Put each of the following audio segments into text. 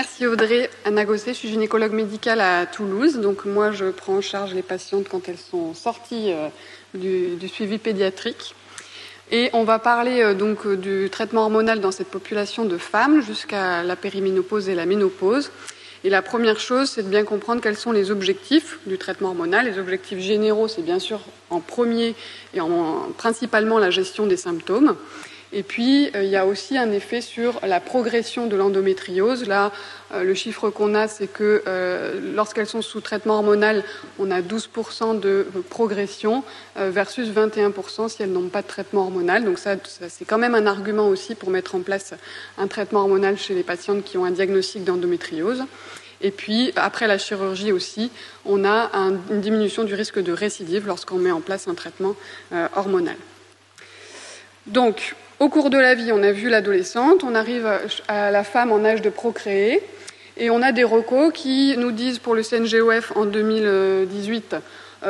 Merci Audrey. Anna Gosset, je suis gynécologue médicale à Toulouse. Donc moi, je prends en charge les patientes quand elles sont sorties du suivi pédiatrique. Et on va parler donc du traitement hormonal dans cette population de femmes jusqu'à la périménopause et la ménopause. Et la première chose, c'est de bien comprendre quels sont les objectifs du traitement hormonal. Les objectifs généraux, c'est bien sûr en premier et principalement la gestion des symptômes. Et puis, il y a aussi un effet sur la progression de l'endométriose. Là, le chiffre qu'on a, c'est que lorsqu'elles sont sous traitement hormonal, on a 12% de progression versus 21% si elles n'ont pas de traitement hormonal. Donc ça, c'est quand même un argument aussi pour mettre en place un traitement hormonal chez les patientes qui ont un diagnostic d'endométriose. Et puis, après la chirurgie aussi, on a une diminution du risque de récidive lorsqu'on met en place un traitement hormonal. Donc, au cours de la vie, on a vu l'adolescente, on arrive à la femme en âge de procréer, et on a des recos qui nous disent pour le CNGOF en 2018,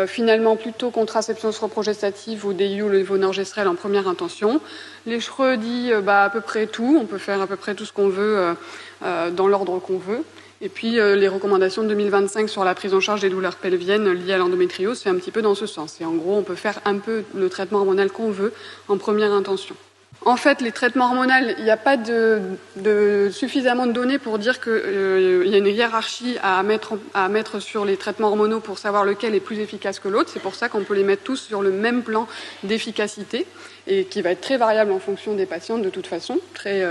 finalement plutôt contraception reprogestative ou DIU, le levonorgestrel en première intention. Les CHRE dit à peu près tout, on peut faire à peu près tout ce qu'on veut dans l'ordre qu'on veut. Et puis les recommandations de 2025 sur la prise en charge des douleurs pelviennes liées à l'endométriose, c'est un petit peu dans ce sens. Et en gros, on peut faire un peu le traitement hormonal qu'on veut en première intention. En fait, les traitements hormonaux, il n'y a pas suffisamment de données pour dire qu'il y a une hiérarchie à mettre sur les traitements hormonaux pour savoir lequel est plus efficace que l'autre. C'est pour ça qu'on peut les mettre tous sur le même plan d'efficacité et qui va être très variable en fonction des patientes de toute façon, très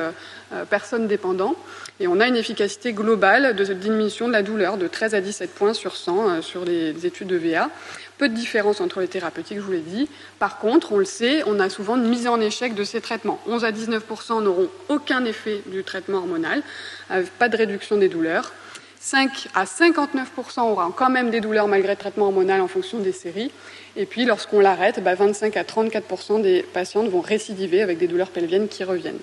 personne dépendant. Et on a une efficacité globale de diminution de la douleur de 13 à 17 points sur 100 sur les études de VA. Peu de différence entre les thérapeutiques, je vous l'ai dit. Par contre, on le sait, on a souvent une mise en échec de ces traitements. 11 à 19% n'auront aucun effet du traitement hormonal, pas de réduction des douleurs. 5 à 59% auront quand même des douleurs malgré le traitement hormonal en fonction des séries. Et puis, lorsqu'on l'arrête, 25 à 34% des patientes vont récidiver avec des douleurs pelviennes qui reviennent.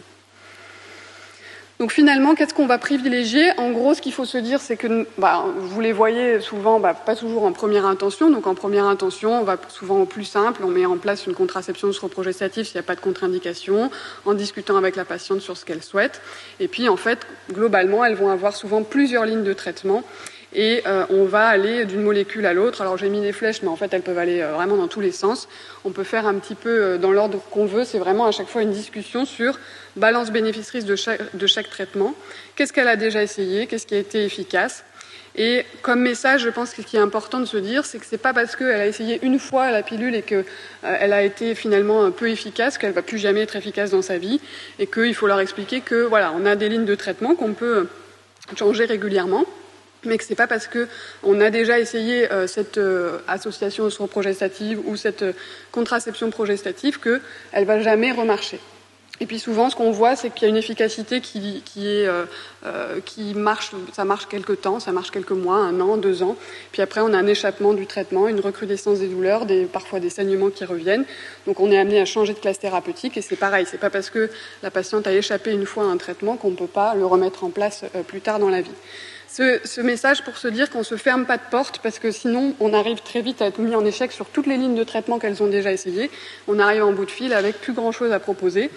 Donc finalement, qu'est-ce qu'on va privilégier? En gros, ce qu'il faut se dire, c'est que vous les voyez souvent, pas toujours en première intention. Donc en première intention, on va souvent au plus simple. On met en place une contraception reprogestative s'il n'y a pas de contre-indication, en discutant avec la patiente sur ce qu'elle souhaite. Et puis en fait, globalement, elles vont avoir souvent plusieurs lignes de traitement. Et on va aller d'une molécule à l'autre. Alors j'ai mis des flèches, mais en fait elles peuvent aller vraiment dans tous les sens. On peut faire un petit peu dans l'ordre qu'on veut. C'est vraiment à chaque fois une discussion sur balance bénéfice-risque de chaque traitement. Qu'est-ce qu'elle a déjà essayé? Qu'est-ce qui a été efficace? Et comme message, je pense que ce qui est important de se dire, c'est que c'est pas parce qu'elle a essayé une fois la pilule et qu'elle a été finalement peu efficace qu'elle va plus jamais être efficace dans sa vie et qu'il faut leur expliquer que voilà, on a des lignes de traitement qu'on peut changer régulièrement. Mais que ce n'est pas parce qu'on a déjà essayé cette association reprogestative ou cette contraception progestative qu'elle ne va jamais remarcher. Et puis souvent, ce qu'on voit, c'est qu'il y a une efficacité qui marche, ça marche quelques temps, ça marche quelques mois, 1 an, 2 ans. Puis après, on a un échappement du traitement, une recrudescence des douleurs, parfois des saignements qui reviennent. Donc on est amené à changer de classe thérapeutique et c'est pareil. C'est pas parce que la patiente a échappé une fois à un traitement qu'on ne peut pas le remettre en place plus tard dans la vie. Ce message pour se dire qu'on ne se ferme pas de porte parce que sinon on arrive très vite à être mis en échec sur toutes les lignes de traitement qu'elles ont déjà essayées. On arrive en bout de fil avec plus grand chose à proposer.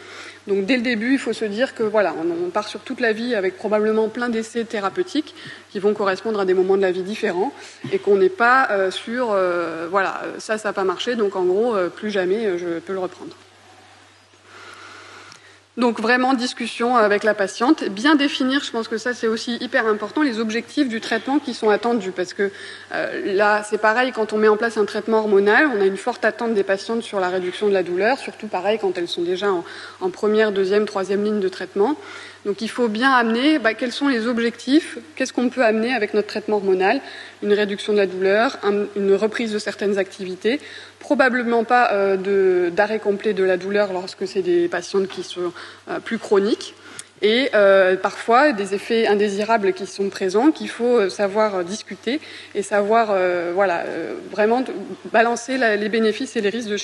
Donc dès le début, il faut se dire que voilà, on part sur toute la vie avec probablement plein d'essais thérapeutiques qui vont correspondre à des moments de la vie différents et qu'on n'est pas sur voilà, ça n'a pas marché, donc en gros, plus jamais je peux le reprendre. Donc vraiment discussion avec la patiente, bien définir, je pense que ça c'est aussi hyper important, les objectifs du traitement qui sont attendus parce que là c'est pareil quand on met en place un traitement hormonal, on a une forte attente des patientes sur la réduction de la douleur, surtout pareil quand elles sont déjà en première, deuxième, troisième ligne de traitement. Donc il faut bien amener quels sont les objectifs, qu'est-ce qu'on peut amener avec notre traitement hormonal, une réduction de la douleur, une reprise de certaines activités, probablement pas d'arrêt complet de la douleur lorsque c'est des patientes qui sont plus chroniques, et parfois des effets indésirables qui sont présents, qu'il faut savoir discuter et savoir vraiment balancer les bénéfices et les risques de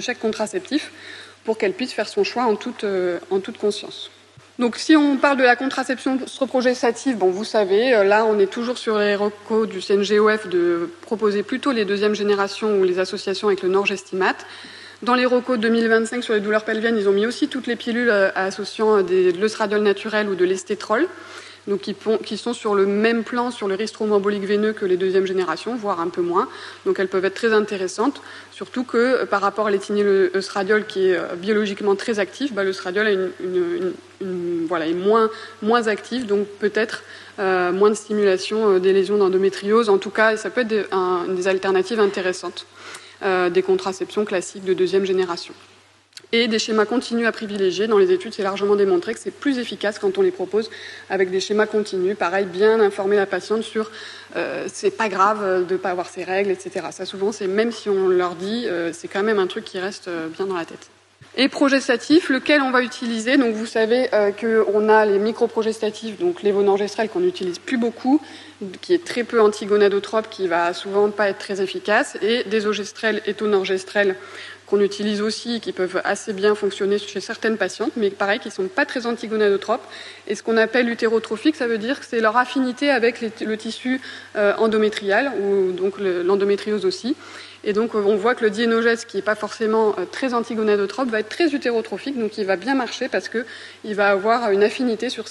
chaque contraceptif pour qu'elle puisse faire son choix en toute conscience. Donc si on parle de la contraception reprogestative, bon vous savez, là on est toujours sur les recos du CNGOF de proposer plutôt les deuxième générations ou les associations avec le Norgestimate. Dans les recos 2025 sur les douleurs pelviennes, ils ont mis aussi toutes les pilules associant de l'estradiol naturel ou de l'estétrol. donc qui sont sur le même plan sur le risque thromboembolique veineux que les deuxième génération, voire un peu moins. Donc elles peuvent être très intéressantes, surtout que par rapport à l'éthényl-estradiol qui est biologiquement très actif, l'estradiol est moins actif, donc peut-être moins de stimulation des lésions d'endométriose. En tout cas, ça peut être des alternatives intéressantes, des contraceptions classiques de deuxième génération. Et des schémas continus à privilégier. Dans les études, c'est largement démontré que c'est plus efficace quand on les propose avec des schémas continus. Pareil, bien informer la patiente sur c'est pas grave de ne pas avoir ses règles, etc. Ça, souvent, c'est même si on leur dit, c'est quand même un truc qui reste bien dans la tête. Et progestatif, lequel on va utiliser. Donc vous savez qu'on a les microprogestatifs, donc lévonorgestrel qu'on n'utilise plus beaucoup, qui est très peu antigonadotrope, qui va souvent pas être très efficace, et des ogestrel, étonorgestrel, qu'on utilise aussi, qui peuvent assez bien fonctionner chez certaines patientes, mais pareil, qui ne sont pas très antigonadotropes. Et ce qu'on appelle utérotrophique, ça veut dire que c'est leur affinité avec le tissu endométrial, ou donc l'endométriose aussi. Et donc on voit que le dienogeste, qui n'est pas forcément très antigonadotrope, va être très utérotrophique, donc il va bien marcher parce qu'il va avoir une affinité sur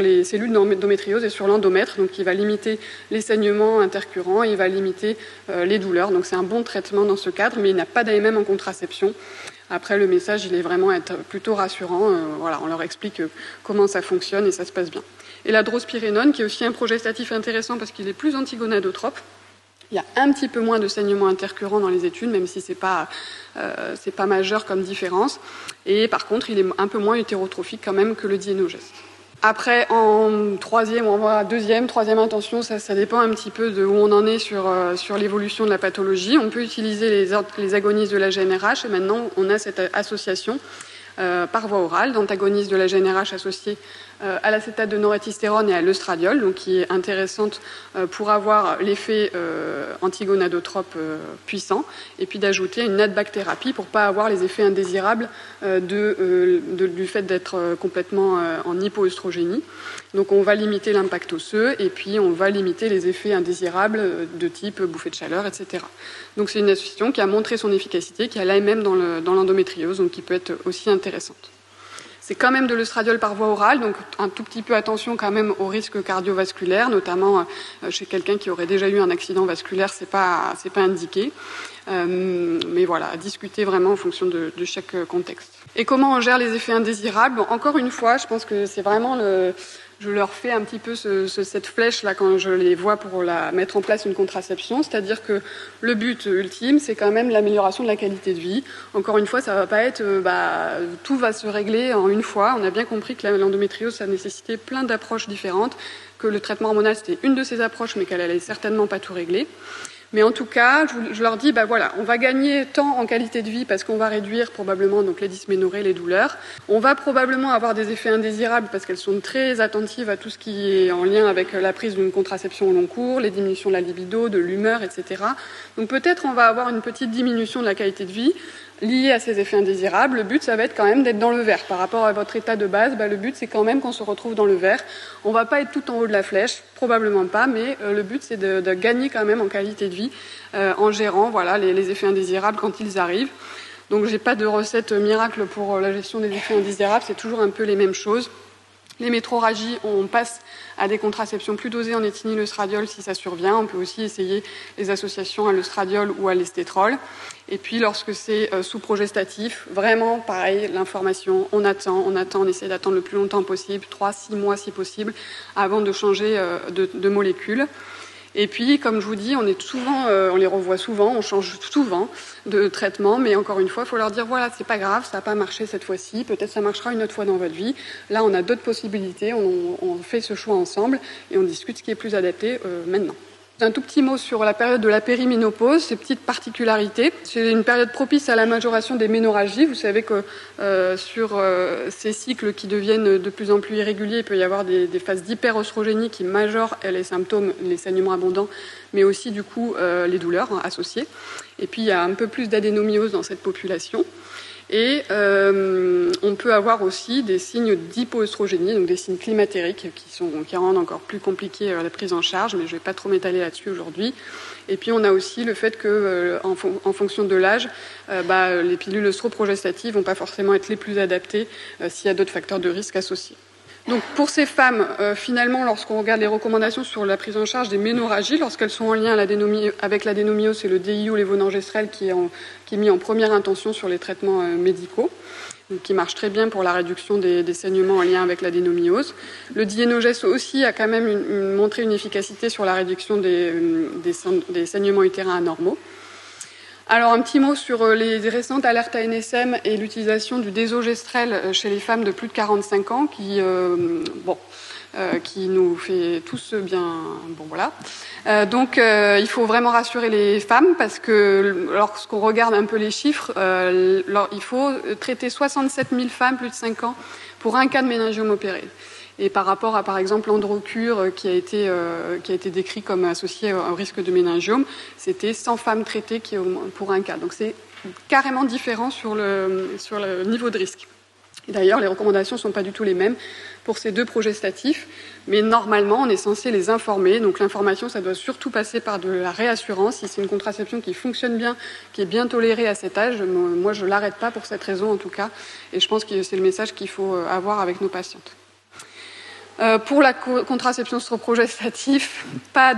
les cellules d'endométriose et sur l'endomètre, donc il va limiter les saignements intercurrents, il va limiter les douleurs. Donc c'est un bon traitement dans ce cadre, mais il n'a pas d'AMM en contraception. Après, le message, il est vraiment être plutôt rassurant. On leur explique comment ça fonctionne et ça se passe bien. Et la drospirénone, qui est aussi un progestatif intéressant parce qu'il est plus antigonadotrope. Il y a un petit peu moins de saignements intercurrents dans les études, même si c'est pas majeur comme différence. Et par contre, il est un peu moins utérotrophique quand même que le dienogeste. Après, en troisième intention, ça dépend un petit peu de où on en est sur l'évolution de la pathologie. On peut utiliser les agonistes de la GnRH et maintenant on a cette association par voie orale d'antagonistes de la GnRH associés à l'acétate de norethystérone et à l'œstradiol, donc qui est intéressante pour avoir l'effet antigonadotrope puissant, et puis d'ajouter une NADBAC-thérapie pour ne pas avoir les effets indésirables du fait d'être complètement en hypoœstrogénie. Donc on va limiter l'impact osseux et puis on va limiter les effets indésirables de type bouffée de chaleur, etc. Donc c'est une association qui a montré son efficacité, qui a l'AMM dans l'endométriose, donc qui peut être aussi intéressante. C'est quand même de l'œstradiol par voie orale, donc un tout petit peu attention quand même aux risques cardiovasculaires, notamment chez quelqu'un qui aurait déjà eu un accident vasculaire, c'est pas indiqué. Mais voilà, à discuter vraiment en fonction de chaque contexte. Et comment on gère les effets indésirables ? Encore une fois, je pense que c'est vraiment je leur fais un petit peu cette flèche là quand je les vois pour mettre en place une contraception, c'est-à-dire que le but ultime, c'est quand même l'amélioration de la qualité de vie. Encore une fois, ça va pas être tout va se régler en une fois. On a bien compris que l'endométriose, ça nécessitait plein d'approches différentes, que le traitement hormonal c'était une de ces approches, mais qu'elle allait certainement pas tout régler. Mais en tout cas, je leur dis, on va gagner tant en qualité de vie parce qu'on va réduire probablement donc les dysménorrhées, les douleurs. On va probablement avoir des effets indésirables parce qu'elles sont très attentives à tout ce qui est en lien avec la prise d'une contraception au long cours, les diminutions de la libido, de l'humeur, etc. Donc peut-être on va avoir une petite diminution de la qualité de vie liée à ces effets indésirables. Le but, ça va être quand même d'être dans le vert. Par rapport à votre état de base, le but, c'est quand même qu'on se retrouve dans le vert. On va pas être tout en haut de la flèche, probablement pas, mais le but, c'est de gagner quand même en qualité de vie en gérant les effets indésirables quand ils arrivent. Donc, j'ai pas de recette miracle pour la gestion des effets indésirables, c'est toujours un peu les mêmes choses. Les métroragies, on passe à des contraceptions plus dosées en éthényl-estradiol si ça survient. On peut aussi essayer les associations à l'œstradiol ou à l'estétrol. Et puis, lorsque c'est sous-progestatif, vraiment, pareil, l'information, on attend, on essaie d'attendre le plus longtemps possible, 3-6 mois si possible, avant de changer de molécule. Et puis, comme je vous dis, on les revoit souvent, on change souvent de traitement, mais encore une fois, il faut leur dire, c'est pas grave, ça n'a pas marché cette fois-ci, peut-être ça marchera une autre fois dans votre vie. Là, on a d'autres possibilités, on fait ce choix ensemble et on discute ce qui est plus adapté maintenant. Un tout petit mot sur la période de la périménopause, ces petites particularités. C'est une période propice à la majoration des ménorragies. Vous savez que sur ces cycles qui deviennent de plus en plus irréguliers, il peut y avoir des phases d'hyperostrogénie qui majorent les symptômes, les saignements abondants, mais aussi du coup les douleurs associées. Et puis il y a un peu plus d'adénomyose dans cette population. Et on peut avoir aussi des signes d'hypoœstrogénie, donc des signes climatériques qui rendent encore plus compliqué la prise en charge, mais je ne vais pas trop m'étaler là-dessus aujourd'hui. Et puis on a aussi le fait que, en fonction de l'âge, les pilules œstroprogestatives vont pas forcément être les plus adaptées s'il y a d'autres facteurs de risque associés. Donc pour ces femmes, finalement, lorsqu'on regarde les recommandations sur la prise en charge des ménorrhagies, lorsqu'elles sont en lien avec l'adénomiose, c'est le DIU, lévonorgestrel, qui est mis en première intention sur les traitements médicaux, donc qui marche très bien pour la réduction des saignements en lien avec l'adénomiose. Le Dienogest aussi a quand même montré une efficacité sur la réduction des saignements utérins anormaux. Alors un petit mot sur les récentes alertes ANSM et l'utilisation du désogestrel chez les femmes de plus de 45 ans qui nous fait tous bien... Bon voilà. Il faut vraiment rassurer les femmes parce que lorsqu'on regarde un peu les chiffres, il faut traiter 67 000 femmes plus de 5 ans pour un cas de méningiome opéré. Et par rapport à, par exemple, l'androcure qui a été décrit comme associé au risque de méningiome, c'était 100 femmes traitées pour un cas. Donc c'est carrément différent sur le niveau de risque. Et d'ailleurs, les recommandations ne sont pas du tout les mêmes pour ces deux progestatifs, mais normalement, on est censé les informer. Donc l'information, ça doit surtout passer par de la réassurance. Si c'est une contraception qui fonctionne bien, qui est bien tolérée à cet âge, moi, je ne l'arrête pas pour cette raison en tout cas. Et je pense que c'est le message qu'il faut avoir avec nos patientes. Pour la contraception progestatif, on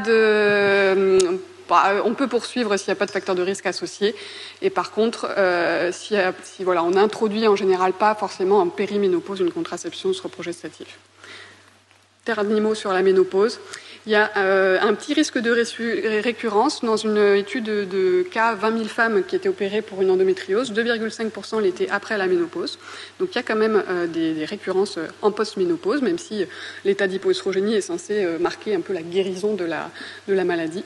peut poursuivre s'il n'y a pas de facteur de risque associé. Et par contre, on introduit en général pas forcément en périménopause une contraception progestative. Dernier mot sur la ménopause. Il y a un petit risque de récurrence dans une étude de cas 20 000 femmes qui étaient opérées pour une endométriose. 2,5% l'étaient après la ménopause. Donc il y a quand même des récurrences en post-ménopause, même si l'état d'hypoestrogénie est censé marquer un peu la guérison de la maladie.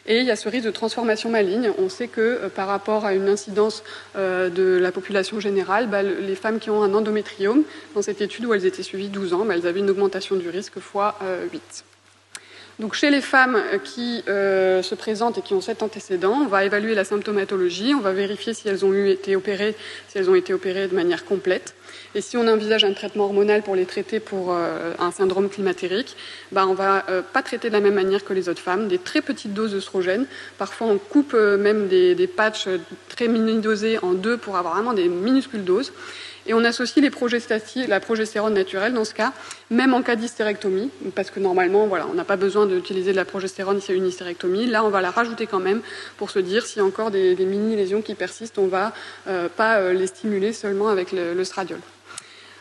Et il y a ce risque de transformation maligne. On sait que par rapport à une incidence de la population générale, les femmes qui ont un endométriome, dans cette étude où elles étaient suivies 12 ans, elles avaient une augmentation du risque fois 8. Donc chez les femmes qui se présentent et qui ont cet antécédent, on va évaluer la symptomatologie, on va vérifier si elles ont été opérées de manière complète. Et si on envisage un traitement hormonal pour les traiter pour un syndrome climatérique, on va pas traiter de la même manière que les autres femmes, des très petites doses d'œstrogène. Parfois on coupe même des patchs très mini-dosés en deux pour avoir vraiment des minuscules doses. Et on associe la progestérone naturelle dans ce cas, même en cas d'hystérectomie, parce que normalement, on n'a pas besoin d'utiliser de la progestérone s'il y a une hystérectomie. Là, on va la rajouter quand même pour se dire s'il y a encore des mini-lésions qui persistent, on va pas les stimuler seulement avec le stradiol.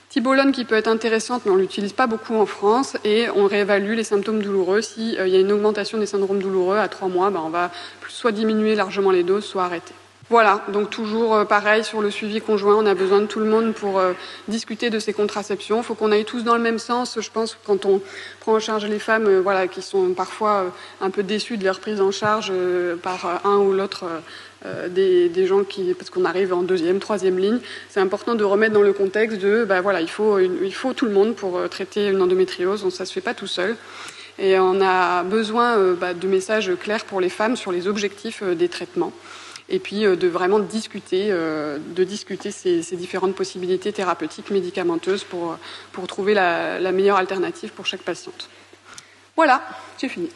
Tibolone qui peut être intéressante, mais on ne l'utilise pas beaucoup en France, et on réévalue les symptômes douloureux. S'il y a une augmentation des syndromes douloureux à 3 mois, on va soit diminuer largement les doses, soit arrêter. Voilà, donc toujours pareil sur le suivi conjoint, on a besoin de tout le monde pour discuter de ces contraceptions. Il faut qu'on aille tous dans le même sens, je pense, quand on prend en charge les femmes qui sont parfois un peu déçues de leur prise en charge par un ou l'autre des gens parce qu'on arrive en 2e, 3e ligne. C'est important de remettre dans le contexte de, il faut tout le monde pour traiter une endométriose, ça ne se fait pas tout seul. Et on a besoin de messages clairs pour les femmes sur les objectifs des traitements. Et puis de vraiment discuter ces différentes possibilités thérapeutiques, médicamenteuses pour trouver la meilleure alternative pour chaque patiente. Voilà, j'ai fini.